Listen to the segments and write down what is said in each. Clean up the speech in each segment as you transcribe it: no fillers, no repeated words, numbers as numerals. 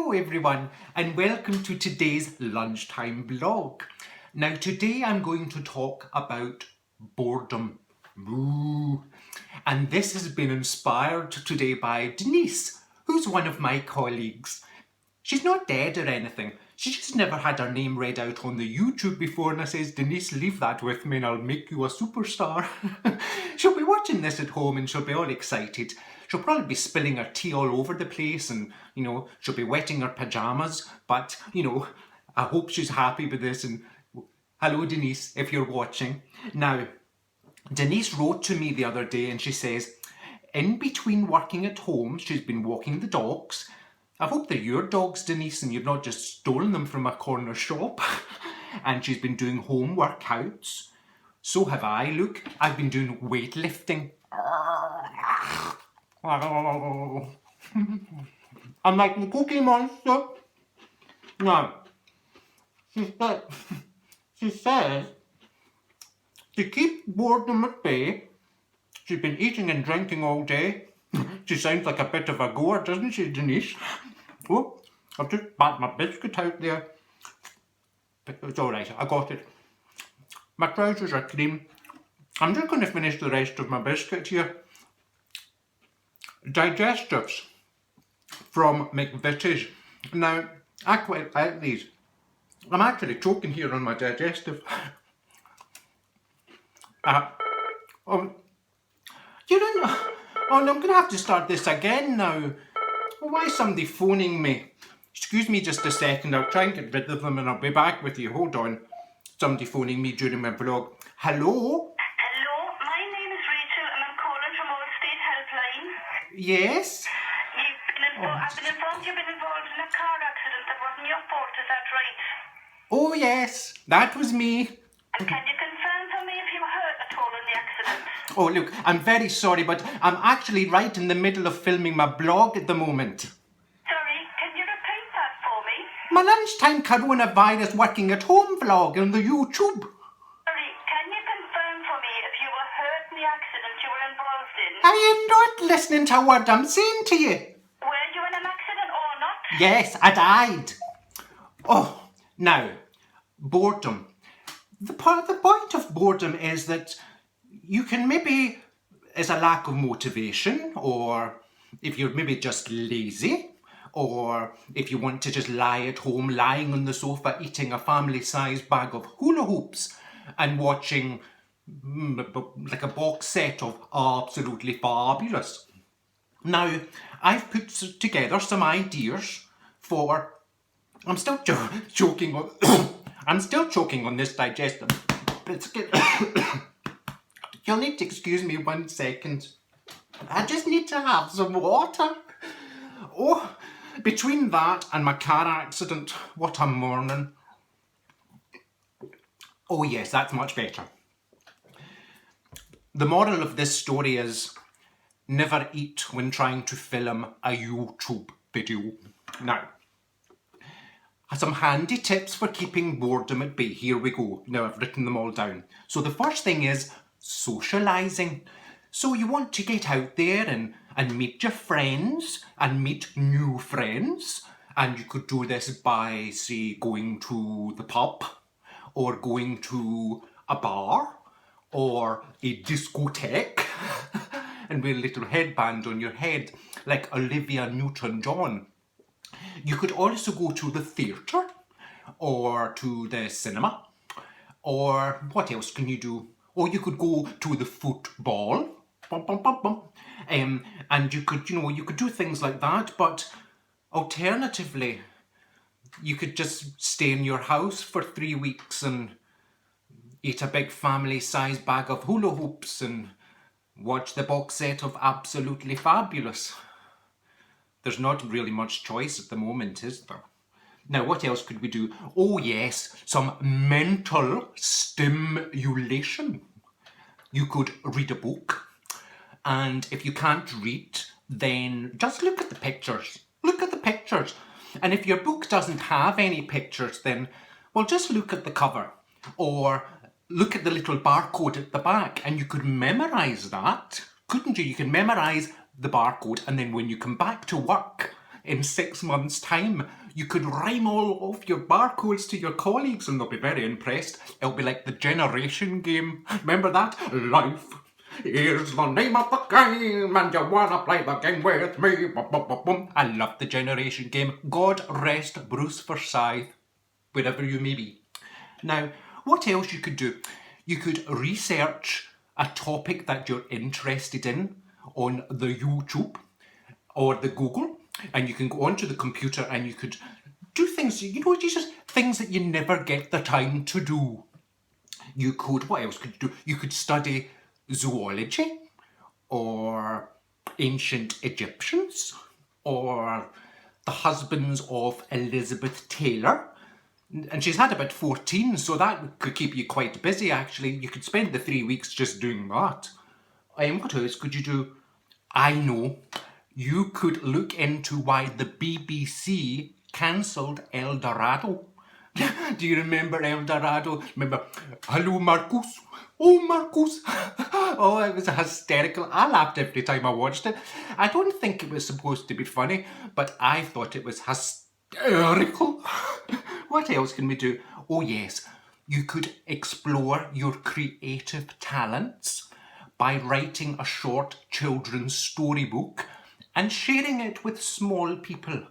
Hello everyone and welcome to today's lunchtime vlog. Now today I'm going to talk about boredom. Ooh. And this has been inspired today by Denise, who's one of my colleagues. She's not dead or anything. She just never had her name read out on the YouTube before, and I says, Denise, leave that with me and I'll make you a superstar. She'll be watching this at home and she'll be all excited. She'll probably be spilling her tea all over the place and, she'll be wetting her pyjamas. But, I hope she's happy with this. And hello, Denise, if you're watching. Now, Denise wrote to me the other day and she says, in between working at home, she's been walking the dogs. I hope they're your dogs, Denise, and you've not just stolen them from a corner shop. And she's been doing home workouts. So have I. Look, I've been doing weightlifting. I'm like the Cookie Monster. Now, she says to keep boredom at bay, she's been eating and drinking all day. She sounds like a bit of a goer, doesn't she, Denise? Oh, I've just spat my biscuit out there. But it's alright, I got it. My trousers are clean. I'm just going to finish the rest of my biscuit here. Digestives from McVitie's. Now, I quite like these. I'm actually choking here on my digestive. You don't know. Oh, no, I'm going to have to start this again now. Why is somebody phoning me? Excuse me just a second. I'll try and get rid of them and I'll be back with you. Hold on. Somebody phoning me during my vlog. Hello? Hello, my name is Rachel and I'm calling from Allstate Helpline. Yes? I've been informed you've been involved in a car accident that wasn't your fault, is that right? Oh, yes. That was me. And can you confirm for me if you were hurt at all in the accident? Oh, look, I'm very sorry, but I'm actually right in the middle of filming my blog at the moment. Sorry, can you repeat that for me? My lunchtime coronavirus working at home vlog on the YouTube. Sorry, can you confirm for me if you were hurt in the accident you were involved in? I am not listening to what I'm saying to you. Were you in an accident or not? Yes, I died. Oh, now, boredom. The point of boredom is that you can maybe, as a lack of motivation, or if you're maybe just lazy, or if you want to just lie at home, lying on the sofa, eating a family-sized bag of hula hoops and watching like a box set of Absolutely Fabulous. Now, I've put together some ideas for... I'm still choking on... I'm still choking on this digestive biscuit. You'll need to excuse me 1 second. I just need to have some water. Oh, between that and my car accident, what a morning. Oh yes, that's much better. The moral of this story is never eat when trying to film a YouTube video. Now, some handy tips for keeping boredom at bay. Here we go. Now I've written them all down. So the first thing is socialising. So you want to get out there and meet your friends and meet new friends. And you could do this by, say, going to the pub or going to a bar or a discotheque and wear a little headband on your head like Olivia Newton-John. You could also go to the theatre or to the cinema, or what else can you do? Or you could go to the football, and you could, you could do things like that. But alternatively, you could just stay in your house for 3 weeks and eat a big family-sized bag of hula hoops and watch the box set of Absolutely Fabulous. There's not really much choice at the moment, is there? Now, what else could we do? Oh yes, some mental stimulation. You could read a book, and if you can't read, then just look at the pictures. Look at the pictures. And if your book doesn't have any pictures, then, well, just look at the cover, or look at the little barcode at the back, and you could memorise that, couldn't you? You could memorise the barcode, and then when you come back to work in 6 months' time. You could rhyme all off your barcodes to your colleagues and they'll be very impressed. It'll be like the generation game. Remember that? Life is the name of the game and you wanna play the game with me. I love the generation game. God rest Bruce Forsyth, wherever you may be. Now, what else you could do? You could research a topic that you're interested in on the YouTube or the Google, and you can go onto the computer and you could do things, just things that you never get the time to do. You could, what else could you do? You could study zoology or ancient Egyptians or the husbands of Elizabeth Taylor. And she's had about 14, so that could keep you quite busy, actually. You could spend the 3 weeks just doing that. What else could you do? I know. You could look into why the BBC cancelled El Dorado. Do you remember El Dorado? Remember, hello Marcus? Oh, Marcus. Oh, it was hysterical. I laughed every time I watched it. I don't think it was supposed to be funny, but I thought it was hysterical. What else can we do? Oh yes, you could explore your creative talents by writing a short children's storybook and sharing it with small people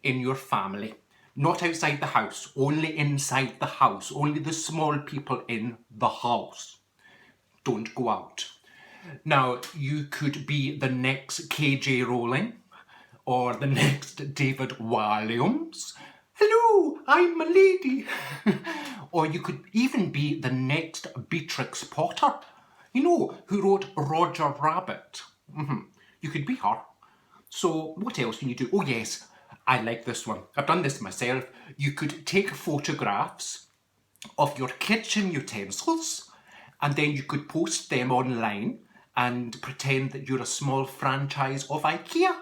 in your family. Not outside the house, only inside the house, only the small people in the house. Don't go out. Now, you could be the next KJ Rowling or the next David Williams. Hello, I'm a lady. Or you could even be the next Beatrix Potter. You know, who wrote Roger Rabbit. You could be her. So what else can you do? Oh yes, I like this one. I've done this myself. You could take photographs of your kitchen utensils and then you could post them online and pretend that you're a small franchise of IKEA.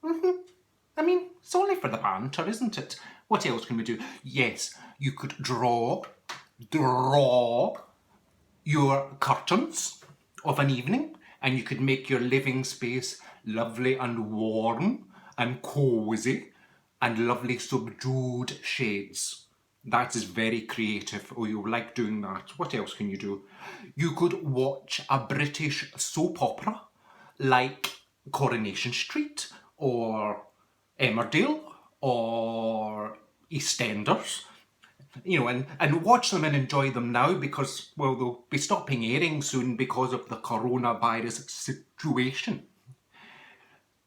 I mean, it's only for the banter, isn't it? What else can we do? Yes, you could draw your curtains of an evening and you could make your living space lovely and warm and cosy and lovely subdued shades. That is very creative. Oh, you like doing that. What else can you do? You could watch a British soap opera like Coronation Street or Emmerdale or EastEnders, and watch them and enjoy them now because, well, they'll be stopping airing soon because of the coronavirus situation.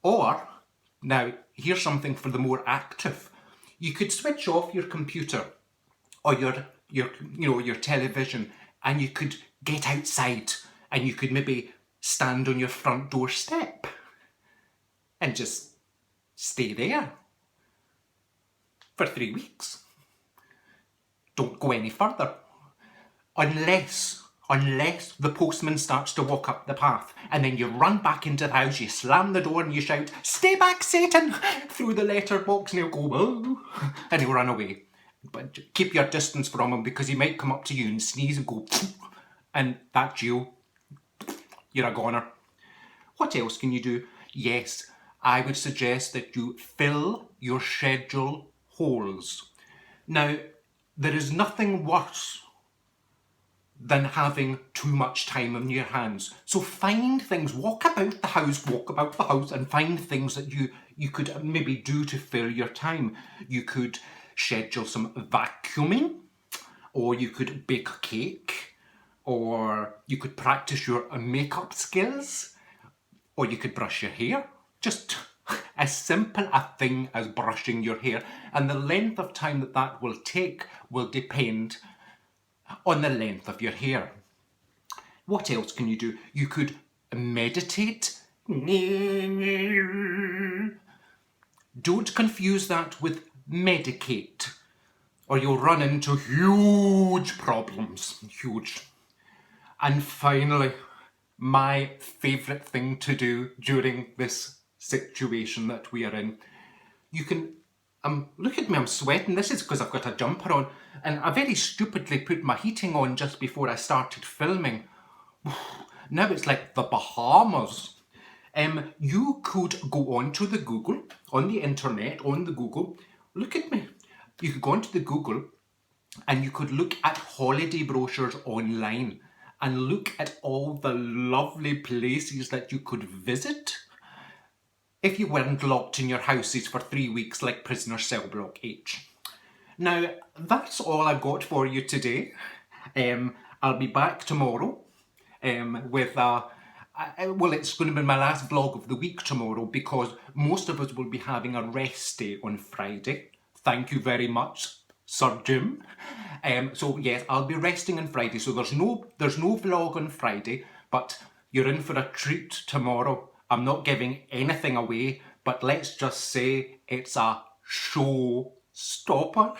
Or, now, here's something for the more active. You could switch off your computer or your television and you could get outside and you could maybe stand on your front doorstep and just stay there for 3 weeks. Don't go any further. Unless the postman starts to walk up the path and then you run back into the house, you slam the door and you shout, "Stay back, Satan!" through the letterbox and he'll go, "Oh," and he'll run away. But keep your distance from him because he might come up to you and sneeze and go, and that's you. You're a goner. What else can you do? Yes, I would suggest that you fill your schedule holes. Now, there is nothing worse than having too much time on your hands. So find things, walk about the house and find things that you could maybe do to fill your time. You could schedule some vacuuming, or you could bake a cake, or you could practice your makeup skills, or you could brush your hair. Just as simple a thing as brushing your hair. And the length of time that will take will depend on the length of your hair. What else can you do? You could meditate. Don't confuse that with medicate, or you'll run into huge problems. Huge. And finally, my favourite thing to do during this situation that we are in. You can, look at me, I'm sweating. This is because I've got a jumper on and I very stupidly put my heating on just before I started filming. Now it's like the Bahamas. You could go onto the Google, on the internet, on the Google. Look at me. You could go onto the Google and you could look at holiday brochures online and look at all the lovely places that you could visit if you weren't locked in your houses for 3 weeks like prisoner cell block H. Now, that's all I've got for you today. I'll be back tomorrow with well, it's going to be my last vlog of the week tomorrow because most of us will be having a rest day on Friday. Thank you very much, Sir Jim. So yes, I'll be resting on Friday. So there's no vlog on Friday, but you're in for a treat tomorrow. I'm not giving anything away, but let's just say it's a showstopper.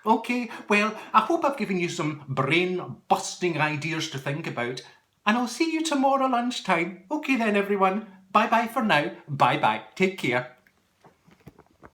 Okay, well, I hope I've given you some brain-busting ideas to think about, and I'll see you tomorrow lunchtime. Okay then, everyone. Bye-bye for now. Bye-bye. Take care.